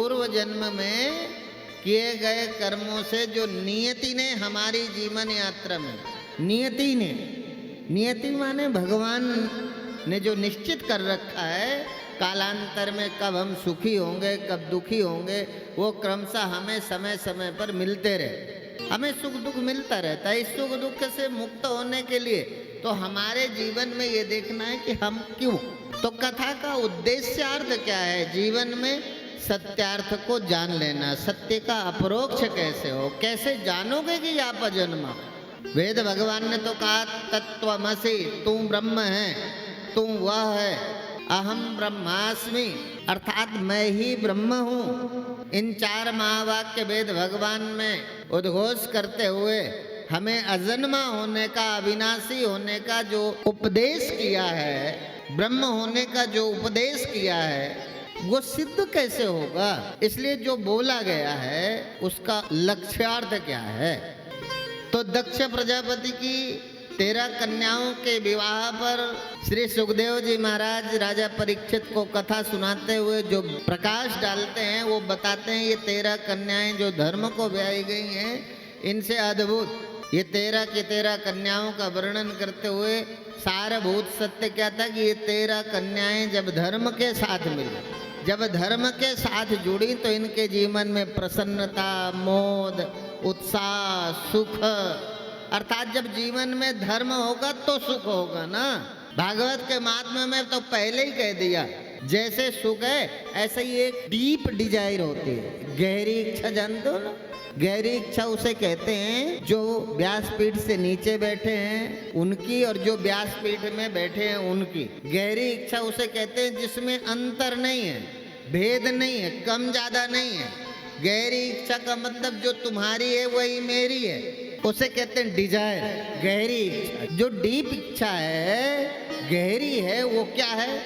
पूर्व जन्म में किए गए कर्मों से जो नियति ने हमारी जीवन यात्रा में, नियति माने भगवान ने जो निश्चित कर रखा है कालांतर में कब हम सुखी होंगे कब दुखी होंगे, वो क्रमशः हमें समय समय पर मिलते रहे। हमें सुख दुख मिलता रहता है। इस सुख दुख से मुक्त होने के लिए तो हमारे जीवन में ये देखना है कि हम क्यों। तो कथा का उद्देश्यार्थ क्या है? जीवन में सत्यार्थ को जान लेना। सत्य का अपरोक्ष कैसे हो, कैसे जानोगे कि आप अजन्मा। वेद भगवान ने तो कहा तत्त्वमसि, तू ब्रह्म है, तू वह है, अहम ब्रह्मास्मि, अर्थात मैं ही ब्रह्म हूँ। इन 4 महावाक्य वेद भगवान में उद्घोष करते हुए हमें अजन्मा होने का, अविनाशी होने का जो उपदेश किया है, ब्रह्म होने का जो उपदेश किया है, वो सिद्ध कैसे होगा। इसलिए जो बोला गया है उसका लक्ष्यार्थ क्या है। तो दक्ष प्रजापति की 13 कन्याओं के विवाह पर श्री सुखदेव जी महाराज राजा परीक्षित को कथा सुनाते हुए जो प्रकाश डालते हैं, वो बताते हैं ये 13 कन्याएं जो धर्म को ब्याही गई हैं, इनसे अद्भुत ये 13 की 13 कन्याओं का वर्णन करते हुए सारभूत सत्य क्या था कि ये 13 कन्याएं जब धर्म के साथ मिली, जब धर्म के साथ जुड़ी तो इनके जीवन में प्रसन्नता, मोद, उत्साह, सुख, अर्थात जब जीवन में धर्म होगा तो सुख होगा ना। भागवत के महात्म्य में तो पहले ही कह दिया, जैसे सुख है ऐसे ही एक डीप डिजायर होती है, गहरी इच्छा। जानते हो ना, गहरी इच्छा उसे कहते हैं जो व्यासपीठ से नीचे बैठे हैं उनकी, और जो व्यासपीठ में बैठे हैं उनकी। गहरी इच्छा उसे कहते हैं जिसमें अंतर नहीं है, भेद नहीं है, कम ज्यादा नहीं है। गहरी इच्छा का मतलब जो तुम्हारी है वही मेरी है, उसे कहते हैं डिजायर, गहरी इच्छा। जो डीप इच्छा है, गहरी है, वो क्या है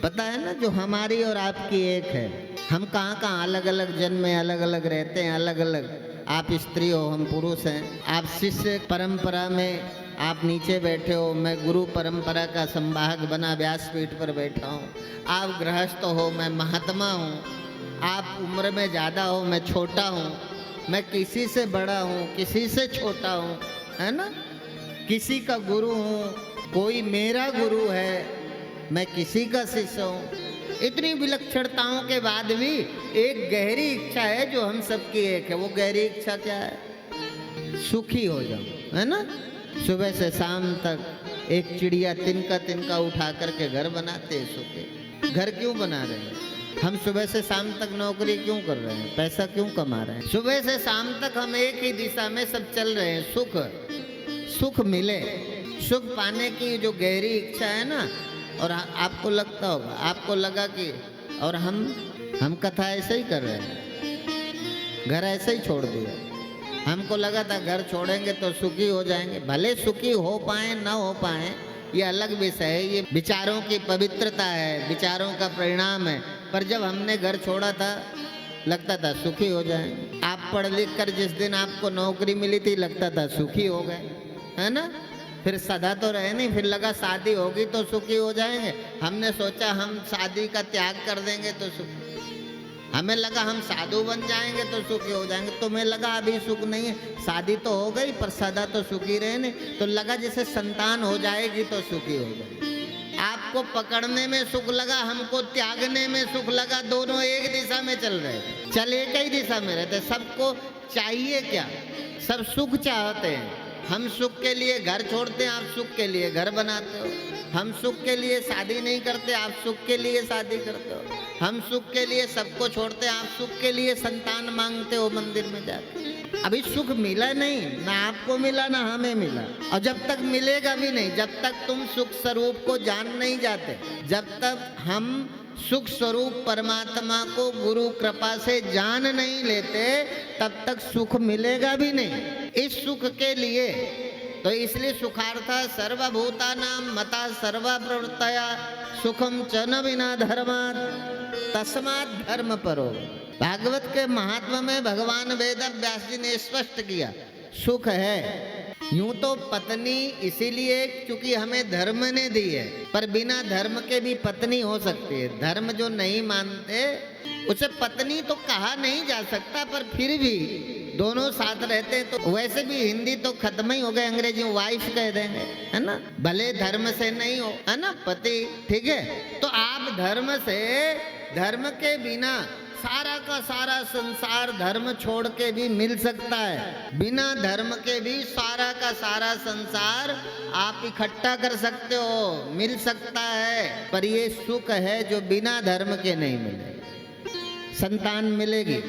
पता है ना, जो हमारी और आपकी एक है। हम कहाँ कहाँ अलग अलग जन्म में अलग अलग रहते हैं, अलग अलग। आप स्त्री हो, हम पुरुष हैं। आप शिष्य परंपरा में आप नीचे बैठे हो, मैं गुरु परंपरा का संवाहक बना व्यासपीठ पर बैठा हूँ। आप गृहस्थ हो, मैं महात्मा हूँ। आप उम्र में ज़्यादा हो, मैं छोटा हूँ। मैं किसी से बड़ा हूँ, किसी से छोटा हूँ, है ना। किसी का गुरु हूँ, कोई मेरा गुरु है, मैं किसी का शिष्य हूँ। इतनी विलक्षणताओं के बाद भी एक गहरी इच्छा है जो हम सबकी एक है। वो गहरी इच्छा क्या है? सुखी हो जाओ, है ना। सुबह से शाम तक एक चिड़िया तिनका तिनका उठा करके घर बनाते हैं। सुखे घर क्यों बना रहे हैं? हम सुबह से शाम तक नौकरी क्यों कर रहे हैं? पैसा क्यों कमा रहे हैं? सुबह से शाम तक हम एक ही दिशा में सब चल रहे हैं, सुख मिले। सुख पाने की जो गहरी इच्छा है ना। और आपको लगता होगा, आपको लगा कि और हम कथा ऐसे ही कर रहे हैं, घर ऐसे ही छोड़ दिया। हमको लगा था घर छोड़ेंगे तो सुखी हो जाएंगे। भले सुखी हो पाए ना हो पाए ये अलग विषय है, ये विचारों की पवित्रता है, विचारों का परिणाम है। पर जब हमने घर छोड़ा था लगता था सुखी हो जाएंगे। आप पढ़ लिख कर जिस दिन आपको नौकरी मिली थी लगता था सुखी हो गए, है ना। फिर सदा तो रहे नहीं, फिर लगा शादी होगी तो सुखी हो जाएंगे। हमने सोचा हम शादी का त्याग कर देंगे तो सुखी, हमें लगा हम साधु बन जाएंगे तो सुखी हो जाएंगे। तुम्हें लगा अभी सुख नहीं है, शादी तो हो गई पर सदा तो सुखी रहे नहीं। तो लगा जैसे संतान हो जाएगी तो सुखी हो गई। आपको पकड़ने में सुख लगा, हमको त्यागने में सुख लगा। दोनों एक दिशा में चल रहे थे, चल एक ही दिशा में रहते। सबको चाहिए क्या? सब सुख चाहते हैं। हम सुख के लिए घर छोड़ते हैं, आप सुख के लिए घर बनाते हो। हम सुख के लिए शादी नहीं करते, आप सुख के लिए शादी करते हो। हम सुख के लिए सबको छोड़ते हैं, आप सुख के लिए संतान मांगते हो मंदिर में जाकर। अभी सुख मिला नहीं, ना आपको मिला ना हमें मिला, और जब तक मिलेगा भी नहीं, जब तक तुम सुख स्वरूप को जान नहीं जाते, जब तक हम सुख स्वरूप परमात्मा को गुरु कृपा से जान नहीं लेते, तब तक सुख मिलेगा भी नहीं। इस सुख के लिए तो इसलिए सुखार्था सर्वभूतानां मता सर्वा प्रवृत्तया सुखम च न विना धर्मात् तस्मात् धर्म परो। भागवत के महात्मा में भगवान वेद व्यास जी ने स्पष्ट किया सुख है। यूं तो पत्नी इसीलिए क्योंकि हमें धर्म ने दी है, पर बिना धर्म के भी पत्नी हो सकती है। धर्म जो नहीं मानते उसे पत्नी तो कहा नहीं जा सकता, पर फिर भी दोनों साथ रहते हैं तो वैसे भी हिंदी तो खत्म ही हो गए, अंग्रेजी में वाइफ कह देंगे, है ना। भले धर्म से नहीं हो, है ना, पति, ठीक है। तो आप धर्म से, धर्म के बिना सारा का सारा संसार धर्म छोड़ के भी मिल सकता है। बिना धर्म के भी सारा का सारा संसार आप इकट्ठा कर सकते हो, मिल सकता है। पर ये सुख है जो बिना धर्म के नहीं मिले। संतान मिलेगी,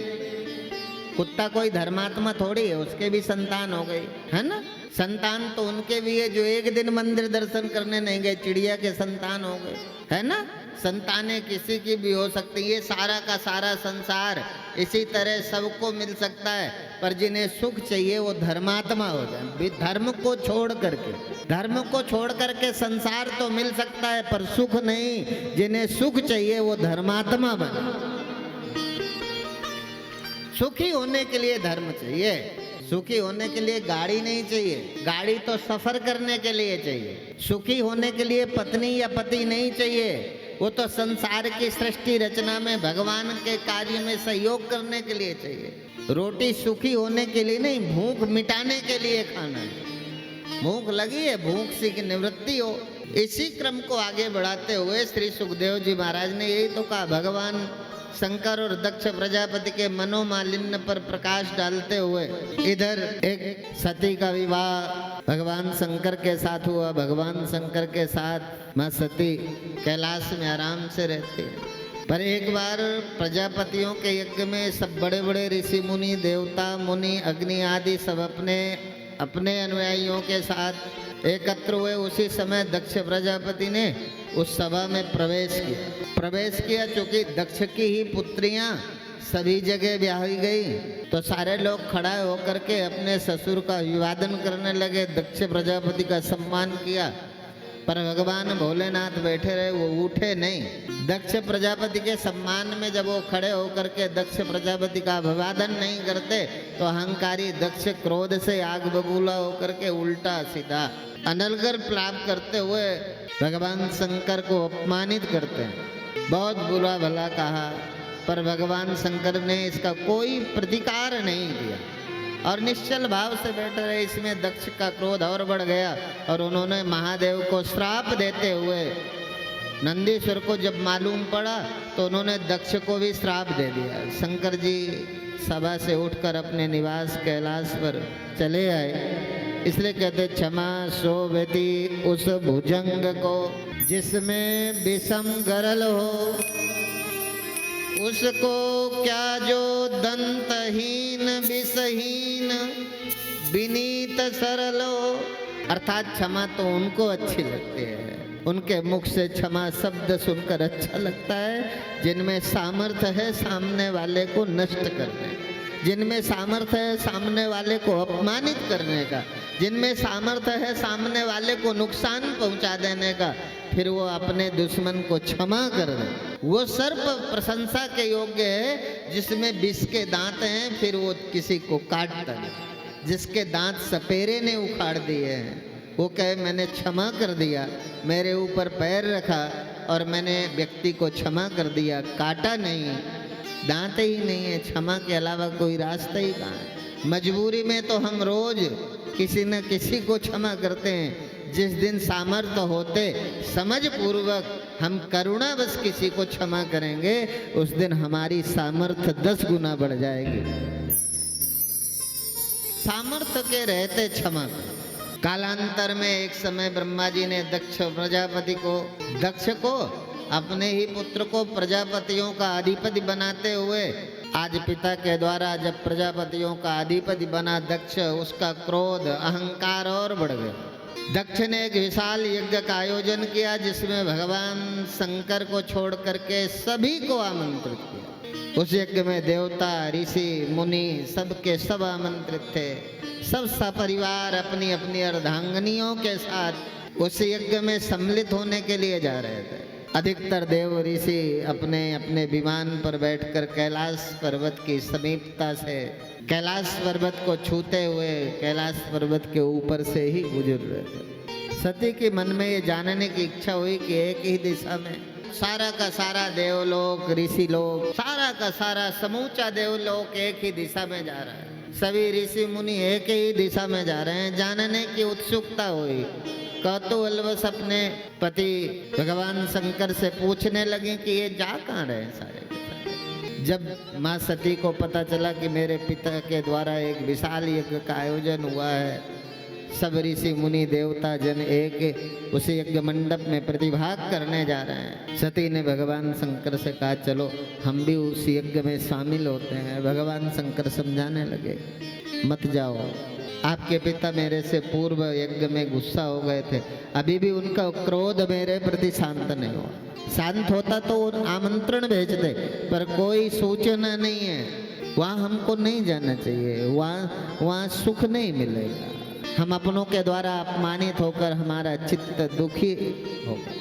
कुत्ता कोई धर्मात्मा थोड़ी है, उसके भी संतान हो गई, है ना। संतान तो उनके भी है जो एक दिन मंदिर दर्शन करने नहीं गए, चिड़िया के संतान हो गए, है ना। संतानें किसी की भी हो सकती है। ये सारा का सारा संसार इसी तरह सबको मिल सकता है, पर जिन्हें सुख चाहिए वो धर्मात्मा हो जाए। धर्म को छोड़ करके, धर्म को छोड़ करके संसार तो मिल सकता है पर सुख नहीं। जिन्हें सुख चाहिए वो धर्मात्मा बने। सुखी होने के लिए धर्म चाहिए, सुखी होने के लिए गाड़ी नहीं चाहिए, गाड़ी तो सफर करने के लिए चाहिए। सुखी होने के लिए पत्नी या पति नहीं चाहिए, वो तो संसार की सृष्टि रचना में भगवान के कार्य में सहयोग करने के लिए चाहिए। रोटी सुखी होने के लिए नहीं, भूख मिटाने के लिए खाना है। भूख लगी है, भूख से की निवृत्ति हो। इसी क्रम को आगे बढ़ाते हुए श्री सुखदेव जी महाराज ने यही तो कहा। भगवान शंकर और दक्ष प्रजापति के मनोमालिन्य पर प्रकाश डालते हुए इधर एक सती का विवाह भगवान शंकर के साथ हुआ। भगवान शंकर के साथ मां सती कैलाश में आराम से रहती है। पर एक बार प्रजापतियों के यज्ञ में सब बड़े बड़े ऋषि मुनि, देवता मुनि, अग्नि आदि सब अपने अपने अनुयायियों के साथ एकत्र हुए। उसी समय दक्ष प्रजापति ने उस सभा में प्रवेश किया। चूंकि दक्ष की ही पुत्रियां सभी जगह ब्याही गई तो सारे लोग खड़ा होकर के अपने ससुर का अभिवादन करने लगे, दक्ष प्रजापति का सम्मान किया। पर भगवान भोलेनाथ बैठे रहे, वो उठे नहीं। दक्ष प्रजापति के सम्मान में जब वो खड़े होकर के दक्ष प्रजापति का अभिवादन नहीं करते तो अहंकारी दक्ष क्रोध से आग बबूला होकर के उल्टा सीधा अनलगर प्लाप करते हुए भगवान शंकर को अपमानित करते हैं। बहुत बुरा भला कहा, पर भगवान शंकर ने इसका कोई प्रतिकार नहीं किया और निश्चल भाव से बैठे रहे। इसमें दक्ष का क्रोध और बढ़ गया और उन्होंने महादेव को श्राप देते हुए, नंदीश्वर को जब मालूम पड़ा तो उन्होंने दक्ष को भी श्राप दे दिया। शंकर जी सभा से उठकर अपने निवास कैलाश पर चले आए। इसलिए कहते क्षमा शोभती उस भुजंग को जिसमें विषम गरल हो, उसको क्या जो दंतहीन विषहीन विनीत सरल हो। अर्थात क्षमा तो उनको अच्छी लगती है, उनके मुख से क्षमा शब्द सुनकर अच्छा लगता है जिनमें सामर्थ्य है सामने वाले को नष्ट करने, जिनमें सामर्थ्य है सामने वाले को अपमानित करने का, जिनमें सामर्थ्य है सामने वाले को नुकसान पहुंचा देने का, फिर वो अपने दुश्मन को क्षमा कर दे। वो सर्व प्रशंसा के योग्य है। जिसमें विष के दांत हैं फिर वो किसी को काटता नहीं। जिसके दांत सपेरे ने उखाड़ दिए हैं वो कहे मैंने क्षमा कर दिया, मेरे ऊपर पैर रखा और मैंने व्यक्ति को क्षमा कर दिया, काटा नहीं। दांत ही नहीं है, क्षमा के अलावा कोई रास्ता ही कहाँ है। मजबूरी में तो हम रोज किसी न किसी को क्षमा करते हैं। जिस दिन सामर्थ्य होते समझ पूर्वक हम करुणावश किसी को क्षमा करेंगे उस दिन हमारी सामर्थ्य 10 गुना बढ़ जाएगी। सामर्थ्य के रहते क्षमा। कालांतर में एक समय ब्रह्मा जी ने दक्ष को अपने ही पुत्र को प्रजापतियों का अधिपति बनाते हुए, आज पिता के द्वारा जब प्रजापतियों का अधिपति बना दक्ष, उसका क्रोध अहंकार और बढ़ गया। दक्ष ने एक विशाल यज्ञ का आयोजन किया जिसमें भगवान शंकर को छोड़ करके सभी को आमंत्रित किया। उस यज्ञ में देवता ऋषि मुनि सबके सब आमंत्रित थे। सब सपरिवार अपनी अपनी अर्धांगिनियों के साथ उस यज्ञ में सम्मिलित होने के लिए जा रहे थे। अधिकतर देव ऋषि अपने अपने विमान पर बैठकर कैलाश पर्वत की समीपता से कैलाश पर्वत को छूते हुए कैलाश पर्वत के ऊपर से ही गुजर रहे थे। सती के मन में ये जानने की इच्छा हुई कि एक ही दिशा में सारा का सारा देवलोक, ऋषि लोक, सारा का सारा समूचा देवलोक एक ही दिशा में जा रहा है। सभी ऋषि मुनि एक ही दिशा में जा रहे हैं। जानने की उत्सुकता हुई। कौतूहलवश अपने पति भगवान शंकर से पूछने लगे कि ये जा कहाँ रहे हैं सारे के सारे। जब माँ सती को पता चला कि मेरे पिता के द्वारा एक विशाल यज्ञ का आयोजन हुआ है, सब ऋषि मुनि देवता जन एक उसी यज्ञ मंडप में प्रतिभाग करने जा रहे हैं, सती ने भगवान शंकर से कहा चलो हम भी उस यज्ञ में शामिल होते हैं। भगवान शंकर समझाने लगे मत जाओ, आपके पिता मेरे से पूर्व यज्ञ में गुस्सा हो गए थे, अभी भी उनका क्रोध मेरे प्रति शांत नहीं हुआ। शांत होता तो आमंत्रण भेजते, पर कोई सूचना नहीं है। वहाँ हमको नहीं जाना चाहिए, वहाँ सुख नहीं मिलेगा। हम अपनों के द्वारा अपमानित होकर हमारा चित्त दुखी होगा।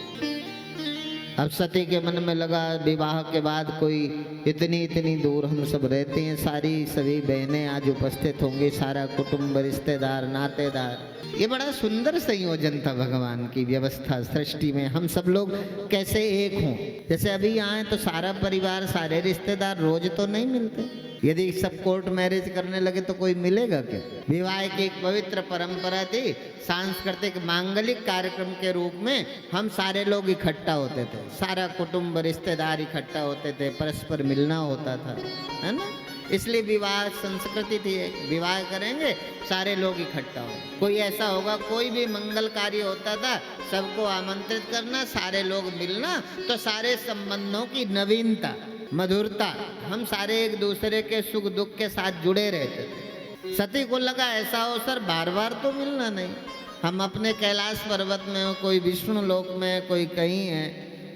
अब सती के मन में लगा विवाह के बाद कोई इतनी दूर हम सब रहते हैं, सारी सभी बहनें आज उपस्थित होंगी, सारा कुटुंब, रिश्तेदार, नातेदार। ये बड़ा सुंदर संयोजन था भगवान की व्यवस्था सृष्टि में। हम सब लोग कैसे एक हों। जैसे अभी यहाँ है तो सारा परिवार, सारे रिश्तेदार रोज तो नहीं मिलते। यदि सब कोर्ट मैरिज करने लगे तो कोई मिलेगा क्या? विवाह की एक पवित्र परंपरा थी। सांस्कृतिक मांगलिक कार्यक्रम के रूप में हम सारे लोग इकट्ठा होते थे, सारा कुटुंब, रिश्तेदार इकट्ठा होते थे, परस्पर मिलना होता था, है ना। इसलिए विवाह संस्कृति थी, विवाह करेंगे सारे लोग इकट्ठा हो। कोई ऐसा होगा, कोई भी मंगल कार्य होता था, सबको आमंत्रित करना, सारे लोग मिलना, तो सारे संबंधों की नवीनता, मधुरता, हम सारे एक दूसरे के सुख दुख के साथ जुड़े रहते थे। सती को लगा ऐसा अवसर बार बार तो मिलना नहीं। हम अपने कैलाश पर्वत में हो, कोई विष्णु लोक में, कोई कहीं है,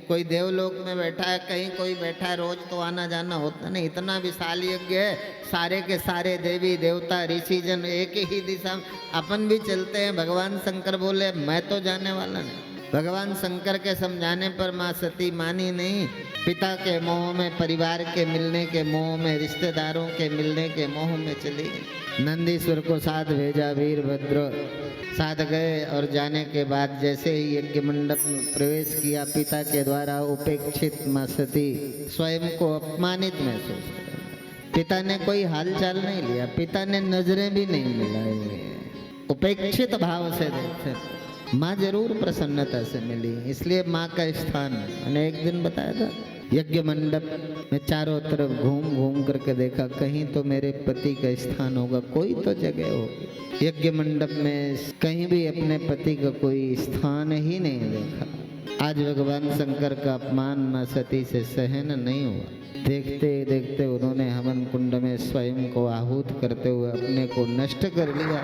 कोई देवलोक में बैठा है, कहीं कोई बैठा है, रोज तो आना जाना होता नहीं। इतना विशाल यज्ञ है, सारे के सारे देवी देवता ऋषि जन एक ही दिशा में, अपन भी चलते हैं। भगवान शंकर बोले मैं तो जाने वाला नहीं। भगवान शंकर के समझाने पर माँ सती मानी नहीं। पिता के मोह में, परिवार के मिलने के मोह में, रिश्तेदारों के मिलने के मोह में चली गई। नंदीश्वर को साथ भेजा, वीरभद्र साथ गए और जाने के बाद जैसे ही यज्ञ मंडप में प्रवेश किया, पिता के द्वारा उपेक्षित माँ सती स्वयं को अपमानित महसूस कर। पिता ने कोई हालचाल नहीं लिया, पिता ने नजरें भी नहीं मिलाई, उपेक्षित भाव से देखते। माँ जरूर प्रसन्नता से मिली, इसलिए माँ का स्थान मैंने एक दिन बताया था। यज्ञ मंडप में चारों तरफ घूम घूम करके देखा, कहीं तो मेरे पति का स्थान होगा, कोई तो जगह होगी। यज्ञ मंडप में कहीं भी अपने पति का कोई स्थान ही नहीं देखा। आज भगवान शंकर का अपमान माँ सती से सहन नहीं हुआ। देखते देखते उन्होंने हवन कुंड में स्वयं को आहूत करते हुए अपने को नष्ट कर लिया।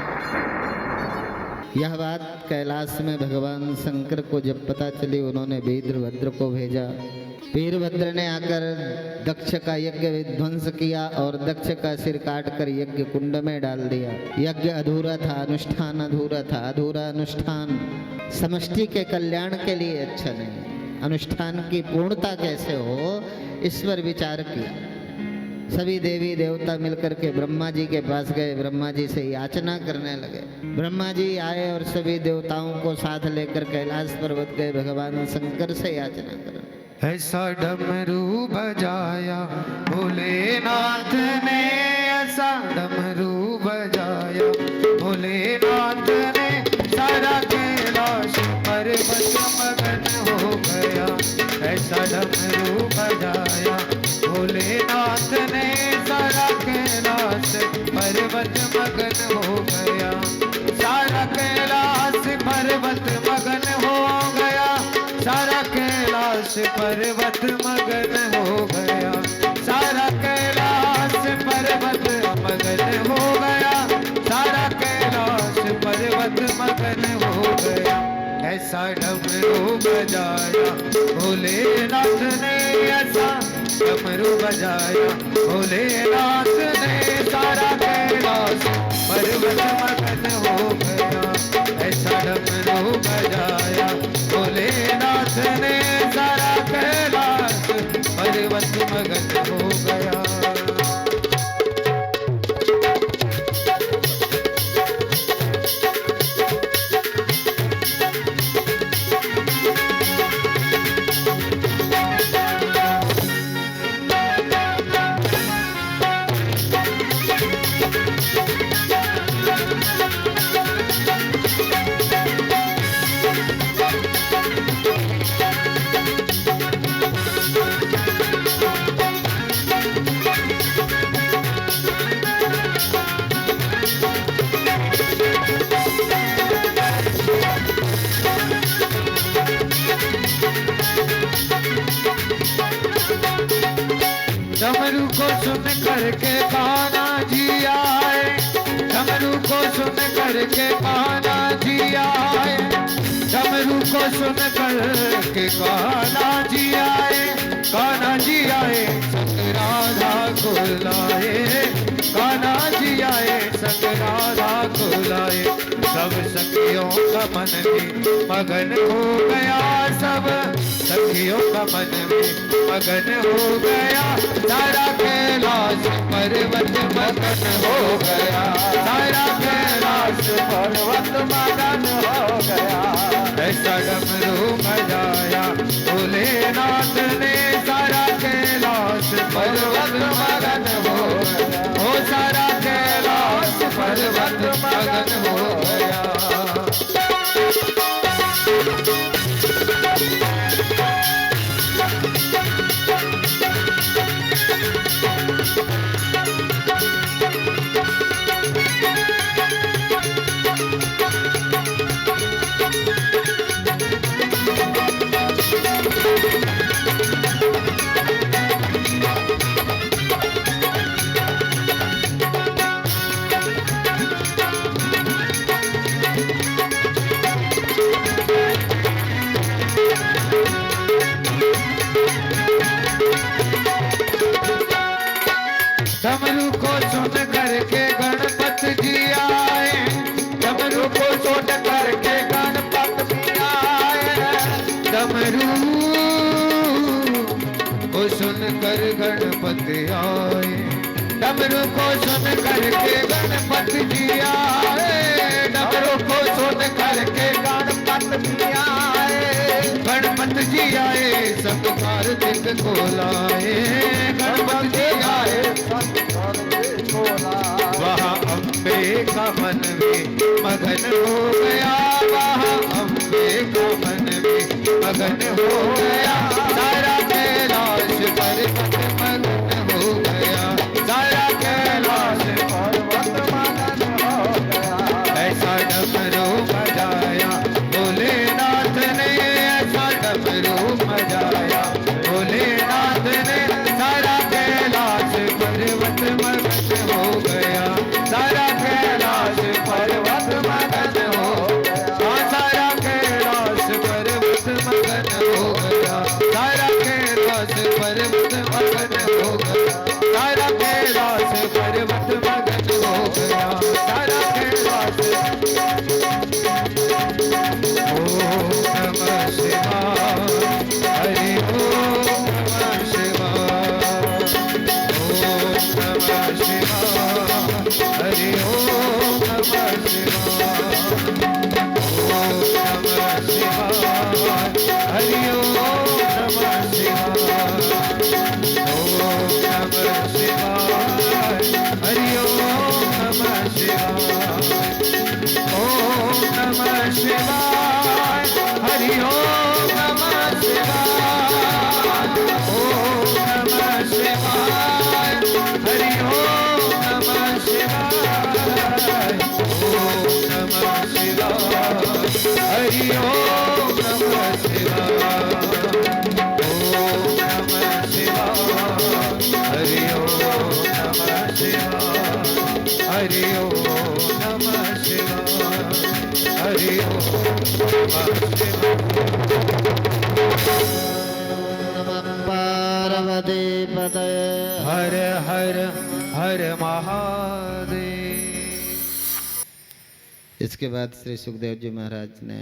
यह बात कैलाश में भगवान शंकर को जब पता चली, उन्होंने वीरभद्र को भेजा। वीरभद्र ने आकर दक्ष का यज्ञ विध्वंस किया और दक्ष का सिर काटकर यज्ञ कुंड में डाल दिया। यज्ञ अधूरा था, अनुष्ठान अधूरा था। अधूरा अनुष्ठान समष्टि के कल्याण के लिए अच्छा नहीं। अनुष्ठान की पूर्णता कैसे हो, इस पर विचार किया। सभी देवी देवता मिलकर के ब्रह्मा जी के पास गए, ब्रह्मा जी से याचना करने लगे। ब्रह्मा जी आए और सभी देवताओं को साथ लेकर कैलाश पर्वत गए, भगवान शंकर से याचना कर। ऐसा डमरू बजाया भोलेनाथ ने, ऐसा डमरू बजाया भोलेनाथ ने, सारा कैलाश पर्वत मगन हो गया। ऐसा डमरू बजाया भोलेनाथ ने, सारा कैलाश पर्वत मगन हो गया। सारा कैलाश पर्वत मगन हो गया, सारा कैलाश पर्वत मगन हो गया, सारा कैलाश पर्वत मगन हो गया, सारा कैलाश पर्वत मगन हो गया। ऐसा डमरू बजाया भोलेनाथ ने, ऐसा डमरू बजाया भोलेनाथ ने, सारा कैलाश पर्वत मगन हो गया। ऐसा डमरू बजाया भोलेनाथ ने, सारा कैलाश पर्वत मगन हो गया। करके कान्हा जी आए, डमरू को सुन करके कान्हा जी आए, डमरू को सुन करके कान्हा जी आए, कान्हा जी आए संग राधा को लाए, कान्हा जी आए संग राधा को लाए। सब सखियों का मन में मगन हो गया, सब सखियों का मन में मगन हो गया, सारा कैलाश पर्वत मगन हो गया, सारा कैलाश पर्वत मगन हो गया। ऐसा डमरू बजाया भोलेनाथ ने, सारा कैलाश पर्वत मगन हो गया, ओ सारा कैलाश पर्वत मगन हो गया। डमरू को सुन करके गणपत जी आए, डमरू को सुन करके गणपत जी आए, डमरू को सुन कर गणपति आए, डमरू को सुन करके गणपत जी आए, डमरू को सुन करके गणपत जी आए, गणपत जी आए सब कार्तिक को लाए, गणपत जी आए वहाँ अम्बे का मन में मगन हो गया, वहाँ अम्बे का मन में मगन हो गया, सारा कैलाश पर्वत मगन हो गया, सारा कैलाश पर्वत मगन हो गया। ऐसा डमरू बजाया भोलेनाथ ने, ऐसा डमरू बजाया भोलेनाथ ने, सारा कैलाश पर्वत मगन हो गया, सारा कैलाश पर्वत मगन हो गया, सारा कैलाश पर्वत मगन हो गया, सारा कैलाश पर्वत मगन हो गया, सारा कैलाश पर्वत मगन हो गया, सारा कैलाश। ओम नमः शिवाय, हरि ओम नमः शिवाय, ओम नमः शिवाय, हरि ओम नमः शिवाय, ओम नमः शिवाय, हरि ओम नमः शिवाय, ओम नमः शिवाय, हरि ओम नमः शिवाय, ओम नमः शिवाय, हरि ओम नमः शिवाय, ओम नमः शिवाय, हरि ओम नमः शिवाय, ओम नमः शिवाय, हरि ओम नमः शिवाय, ओम नमः शिवाय, हरि ओम नमः शिवाय, हरि ओम नमः शिवाय, हरि ओम नमः पार्वती पतये। हर हर हर महादेव। इसके बाद श्री सुखदेव जी महाराज ने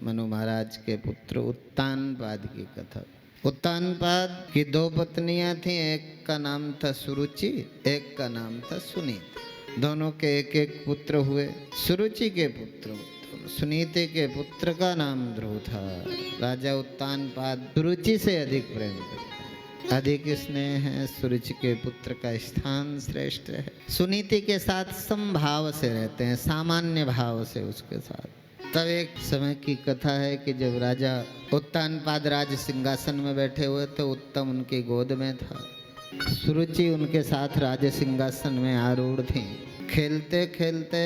मनु महाराज के पुत्र उत्तानपाद की कथा। उत्तानपाद की दो पत्नियां थीं, एक का नाम था सुरुचि, एक का नाम था सुनीति। दोनों के एक एक पुत्र हुए। सुरुचि के पुत्र उत्तम, सुनीति के पुत्र का नाम ध्रुव था। राजा उत्तानपाद सुरुचि से अधिक प्रेम करते हैं, अधिक स्नेह है। सुरुचि के पुत्र का स्थान श्रेष्ठ है। सुनीति के साथ समभाव से रहते हैं, सामान्य भाव से उसके साथ। तब एक समय की कथा है कि जब राजा उत्तानपाद राज सिंहासन में बैठे हुए थे, उत्तम उनकी गोद में था। सुरुचि उनके साथ राज सिंहासन में आरूढ़ थी। खेलते खेलते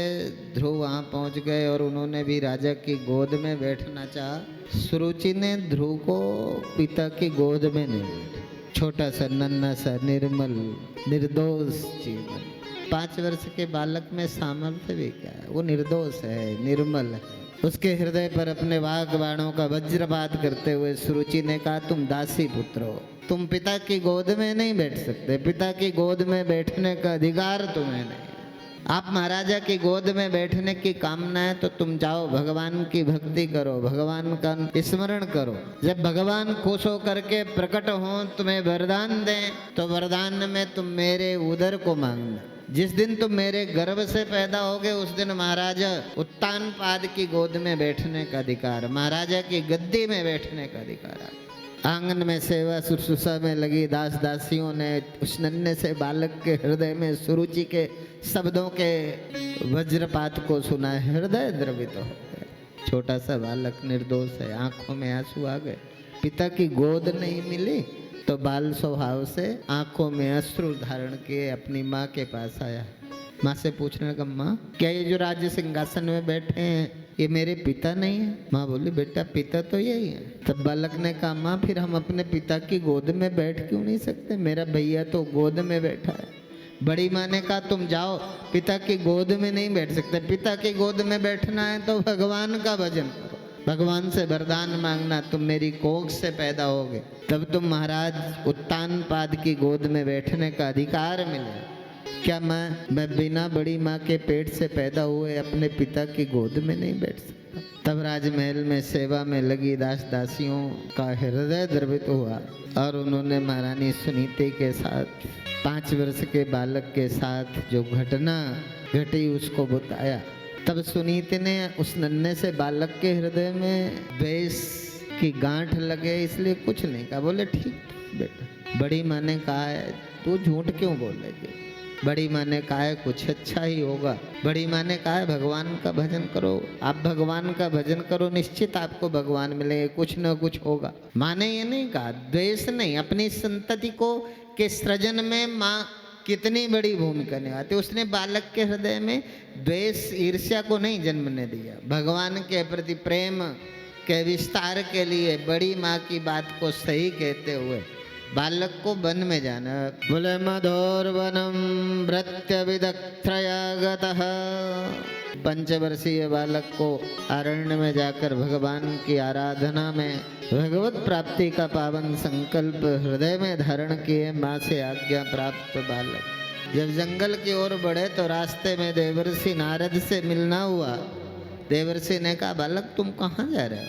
ध्रुव वहाँ पहुँच गए और उन्होंने भी राजा की गोद में बैठना चाहा। सुरुचि ने ध्रुव को पिता की गोद में नहीं बैठा, छोटा सा नन्हा सा निर्मल निर्दोष जीवन। 5 वर्ष के बालक में सामर्थ्य भी क्या है, वो निर्दोष है, निर्मल है। उसके हृदय पर अपने वाग बाणों का वज्रपात करते हुए सुरुचि ने कहा, तुम दासी पुत्र हो, तुम पिता की गोद में नहीं बैठ सकते, पिता की गोद में बैठने का अधिकार तुम्हें नहीं। आप महाराजा की गोद में बैठने की कामना है तो तुम जाओ, भगवान की भक्ति करो, भगवान का स्मरण करो। जब भगवान खुश होकर के प्रकट हो, तुम्हें वरदान दें, तो वरदान में तुम मेरे उदर को मांगना। जिस दिन तुम मेरे गर्भ से पैदा होगे उस दिन महाराजा उत्तानपाद की गोद में बैठने का अधिकार, महाराजा की गद्दी में बैठने का अधिकार। आंगन में सेवा शुश्रूषा में लगी दास दासियों ने उस नन्हे से बालक के हृदय में सुरुचि के शब्दों के वज्रपात को सुना, हृदय द्रवित हो गया। छोटा सा बालक निर्दोष है, आंखों में आंसू आ गए। पिता की गोद नहीं मिली तो बाल स्वभाव से आंखों में अश्रु धारण किए अपनी माँ के पास आया। माँ से पूछने लगा, माँ क्या ये जो राज्य सिंहासन में बैठे हैं ये मेरे पिता नहीं है? माँ बोली, बेटा पिता तो यही है। तब बालक ने कहा, माँ फिर हम अपने पिता की गोद में बैठ क्यों नहीं सकते? मेरा भैया तो गोद में बैठा है। बड़ी माँ ने कहा, तुम जाओ, पिता की गोद में नहीं बैठ सकते, पिता की गोद में बैठना है तो भगवान का भजन करो, भगवान से वरदान मांगना, तुम मेरी कोख से पैदा होगे तब तुम महाराज उत्तानपाद की गोद में बैठने का अधिकार मिले। क्या मैं बिना बड़ी माँ के पेट से पैदा हुए अपने पिता की गोद में नहीं बैठ सकता? तब राजमहल में सेवा में लगी दास दासियों का हृदय द्रवित हुआ और उन्होंने महारानी सुनीति के साथ 5 वर्ष के बालक के साथ जो घटना घटी उसको बताया। तब सुनीति ने उस नन्हे से बालक के हृदय में द्वेष की गांठ लगे इसलिए कुछ नहीं कहा। बोले, ठीक बेटा। बड़ी माँ ने कहा है, तू झूठ क्यों बोलेगी? बड़ी माँ ने कहा है कुछ अच्छा ही होगा। बड़ी माँ ने कहा है भगवान का भजन करो, आप भगवान का भजन करो, निश्चित आपको भगवान मिलेंगे, कुछ न कुछ होगा। माँ ने ये नहीं कहा, द्वेष नहीं, अपनी संतति को के सृजन में माँ कितनी बड़ी भूमिका निभाती। उसने बालक के हृदय में द्वेष ईर्ष्या को नहीं जन्मने दिया, भगवान के प्रति प्रेम के विस्तार के लिए बड़ी माँ की बात को सही कहते हुए बालक को वन में जाना। बोले, मधोर्वनम भृत्य विदक्त्रया गतः। 5 वर्षीय बालक को अरण्य में जाकर भगवान की आराधना में भगवत प्राप्ति का पावन संकल्प हृदय में धारण किए माँ से आज्ञा प्राप्त बालक जब जंगल की ओर बढ़े तो रास्ते में देवर्षि नारद से मिलना हुआ। देवर्षि ने कहा, बालक तुम कहाँ जा रहे हो?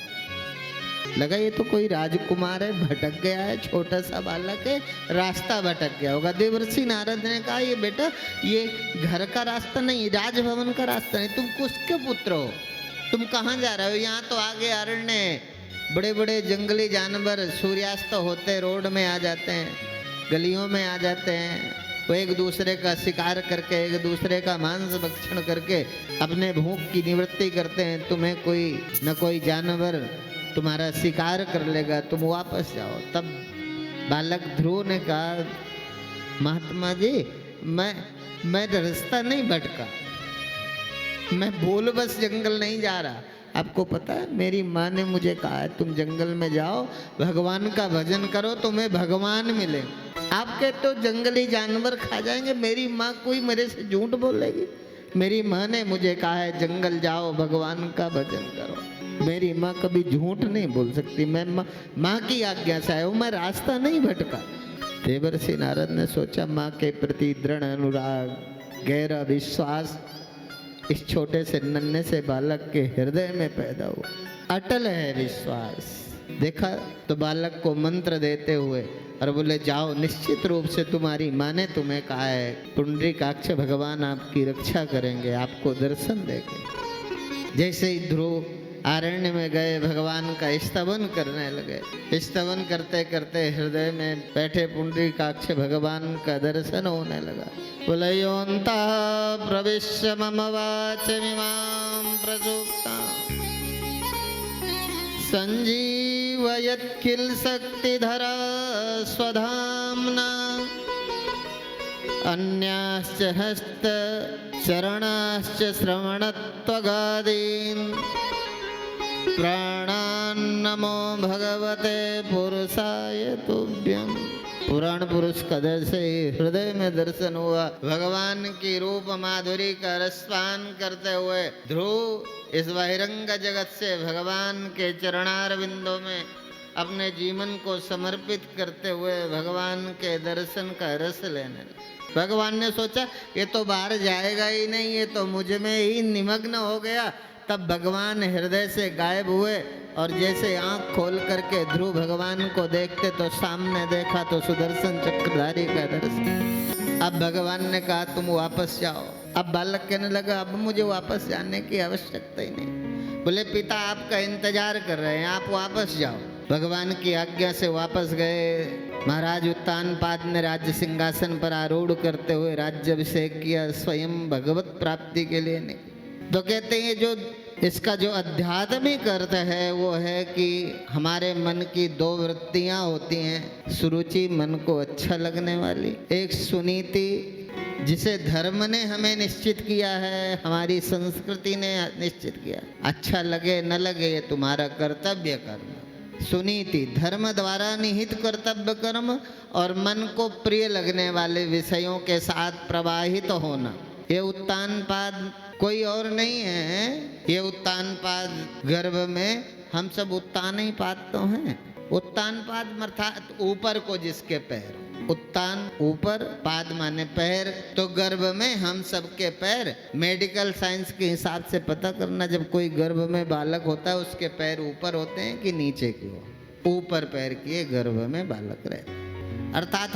लगा ये तो कोई राजकुमार है, भटक गया है, छोटा सा बालक है, रास्ता भटक गया होगा। देवर्षि नारद ने कहा, ये बेटा ये घर का रास्ता नहीं, राजभवन का रास्ता नहीं, तुम किसके पुत्र हो, तुम कहाँ जा रहे हो? यहाँ तो आगे अरण्य है, बड़े बड़े जंगली जानवर सूर्यास्त होते रोड में आ जाते हैं, गलियों में आ जाते हैं, वो एक दूसरे का शिकार करके एक दूसरे का मांस भक्षण करके अपने भूख की निवृत्ति करते हैं। तुम्हें कोई न कोई जानवर तुम्हारा शिकार कर लेगा, तुम वापस जाओ। तब बालक ध्रुव ने कहा, महात्मा जी मैं रास्ता नहीं भटका, मैं भूल बस जंगल नहीं जा रहा। आपको पता है मेरी माँ ने मुझे कहा है तुम जंगल में जाओ, भगवान का भजन करो, तुम्हें भगवान मिले। आपके तो जंगली जानवर खा जाएंगे, मेरी माँ कोई मेरे से झूठ बोलेगी? मेरी माँ ने मुझे कहा है जंगल जाओ, भगवान का भजन करो। मेरी माँ कभी झूठ नहीं बोल सकती, मैं माँ की आज्ञा से आया हूँ, मैं रास्ता नहीं भटका। देवर्षि नारद ने सोचा माँ के प्रति दृढ़ अनुराग, गहरा विश्वास इस छोटे से नन्हे से बालक के हृदय में पैदा हुआ। अटल है विश्वास। देखा तो बालक को मंत्र देते हुए और बोले, जाओ, निश्चित रूप से तुम्हारी माँ ने तुम्हें कहा है पुंडरीकाक्ष भगवान आपकी रक्षा करेंगे, आपको दर्शन देंगे। जैसे ही ध्रुव अरण्य में गए, भगवान का स्तवन करने लगे। स्तवन करते करते हृदय में बैठे पुंडरीकाक्ष भगवान का दर्शन होने लगा। पुलयोन्ता प्रविश्य मम वाचमिमां प्रसूक्ता संजीवयत् किल शक्तिधरा स्वधाम्ना अन्याश्च हस्त चरणाश्च श्रवणत्वगादीन् प्राणान् नमो भगवते पुरुषाय तुभ्यं। पुराण पुरुष कदर से हृदय में दर्शन हुआ। भगवान की रूप माधुरी का रसपान करते हुए ध्रुव इस बहिरंग जगत से भगवान के चरणार बिंदों में अपने जीवन को समर्पित करते हुए भगवान के दर्शन का रस लेने लगे। भगवान ने सोचा ये तो बाहर जाएगा ही नहीं, ये तो मुझ में ही निमग्न हो गया। तब भगवान हृदय से गायब हुए और जैसे आंख खोल करके ध्रुव भगवान को देखते तो सामने देखा तो सुदर्शन चक्रधारी का दर्शन। अब भगवान ने कहा तुम वापस जाओ। अब बालक कहने लगा अब मुझे वापस जाने की आवश्यकता ही नहीं। बोले पिता आपका इंतजार कर रहे हैं, आप वापस जाओ। भगवान की आज्ञा से वापस गए। महाराज उत्तानपाद ने राज्य सिंहासन पर आरूढ़ करते हुए राज्याभिषेक किया, स्वयं भगवत प्राप्ति के लिए नहीं। तो कहते हैं जो इसका जो आध्यात्मिक अर्थ है वो है कि हमारे मन की दो वृत्तियां होती हैं, सुरुचि मन को अच्छा लगने वाली, एक सुनीति जिसे धर्म ने हमें निश्चित किया है, हमारी संस्कृति ने निश्चित किया। अच्छा लगे न लगे ये तुम्हारा कर्तव्य कर्म। सुनीति धर्म द्वारा निहित कर्तव्य कर्म और मन को प्रिय लगने वाले विषयों के साथ प्रवाहित होना। ये उत्तानपाद कोई और नहीं है, ये उत्तानपाद गर्भ में हम सब उत्तान ही पाद तो हैं। उत्तानपाद अर्थात ऊपर को जिसके पैर, उत्तान ऊपर, पाद माने पैर। तो गर्भ में हम सबके पैर, मेडिकल साइंस के हिसाब से पता करना, जब कोई गर्भ में बालक होता है उसके पैर ऊपर होते हैं कि नीचे की ओर, ऊपर पैर किए गर्भ में बालक रहता है। अर्थात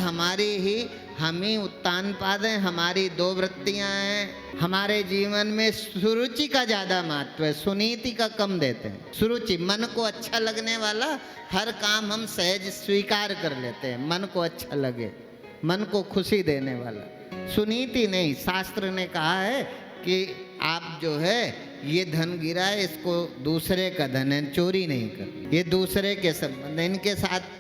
हम ही उत्तानपाद हैं, हमारी दो वृत्तियां हैं। हमारे जीवन में सुरुचि का ज़्यादा महत्व है, सुनीति का कम देते हैं। सुरुचि मन को अच्छा लगने वाला हर काम हम सहज स्वीकार कर लेते हैं, मन को अच्छा लगे, मन को खुशी देने वाला। सुनीति नहीं, शास्त्र ने कहा है कि आप जो है ये धन गिरा है, इसको दूसरे का धन है, चोरी नहीं कर, ये दूसरे के संबंध, इनके साथ